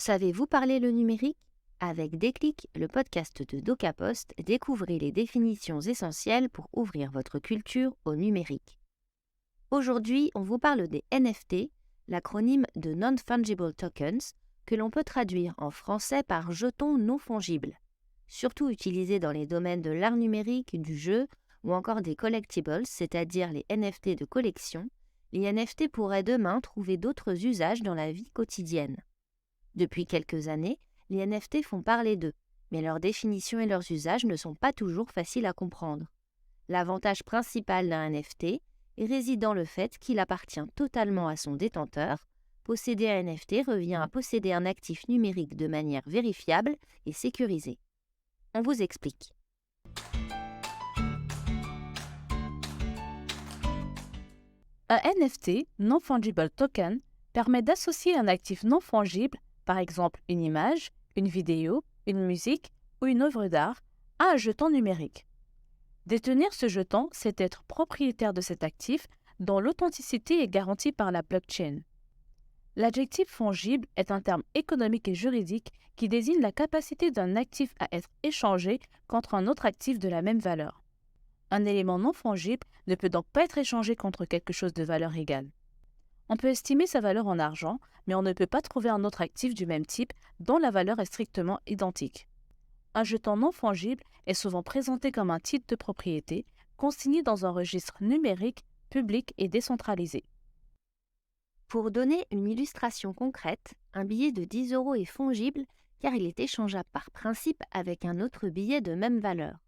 Savez-vous parler le numérique? Avec Déclic, le podcast de DocaPost, découvrez les définitions essentielles pour ouvrir votre culture au numérique. Aujourd'hui, on vous parle des NFT, l'acronyme de Non-Fungible Tokens, que l'on peut traduire en français par jetons non fongibles. Surtout utilisés dans les domaines de l'art numérique, du jeu ou encore des collectibles, c'est-à-dire les NFT de collection, les NFT pourraient demain trouver d'autres usages dans la vie quotidienne. Depuis quelques années, les NFT font parler d'eux, mais leur définition et leurs usages ne sont pas toujours faciles à comprendre. L'avantage principal d'un NFT réside dans le fait qu'il appartient totalement à son détenteur. Posséder un NFT revient à posséder un actif numérique de manière vérifiable et sécurisée. On vous explique. Un NFT, Non-Fungible Token, permet d'associer un actif non fongible, par exemple une image, une vidéo, une musique ou une œuvre d'art, à un jeton numérique. Détenir ce jeton, c'est être propriétaire de cet actif dont l'authenticité est garantie par la blockchain. L'adjectif fongible est un terme économique et juridique qui désigne la capacité d'un actif à être échangé contre un autre actif de la même valeur. Un élément non fongible ne peut donc pas être échangé contre quelque chose de valeur égale. On peut estimer sa valeur en argent, mais on ne peut pas trouver un autre actif du même type dont la valeur est strictement identique. Un jeton non fongible est souvent présenté comme un titre de propriété, consigné dans un registre numérique, public et décentralisé. Pour donner une illustration concrète, un billet de 10 € est fongible car il est échangeable par principe avec un autre billet de même valeur.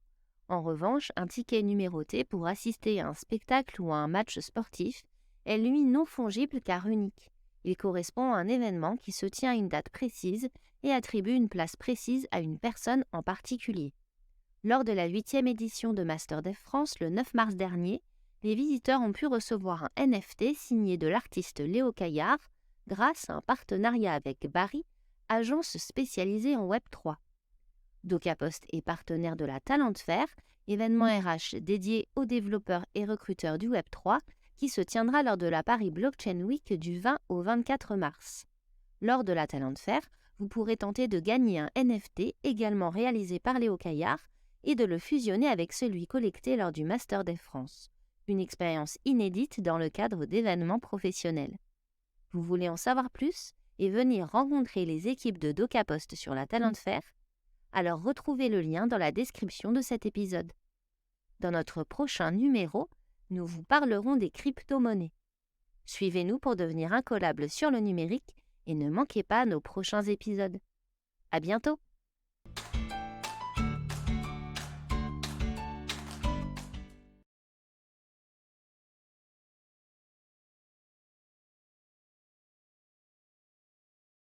En revanche, un ticket numéroté pour assister à un spectacle ou à un match sportif est lui non fongible car unique. Il correspond à un événement qui se tient à une date précise et attribue une place précise à une personne en particulier. Lors de la 8e édition de MasterDev France le 9 mars dernier, les visiteurs ont pu recevoir un NFT signé de l'artiste Léo Caillard grâce à un partenariat avec Barry, agence spécialisée en Web3. DocaPost est partenaire de la Talent Fair, événement RH dédié aux développeurs et recruteurs du Web3, qui se tiendra lors de la Paris Blockchain Week du 20 au 24 mars. Lors de la Talent Fair, vous pourrez tenter de gagner un NFT également réalisé par Léo Caillard et de le fusionner avec celui collecté lors du MasterDev France, une expérience inédite dans le cadre d'événements professionnels. Vous voulez en savoir plus et venir rencontrer les équipes de DocaPost sur la Talent Fair? Alors retrouvez le lien dans la description de cet épisode. Dans notre prochain numéro, nous vous parlerons des crypto-monnaies. Suivez-nous pour devenir incollable sur le numérique et ne manquez pas nos prochains épisodes. À bientôt!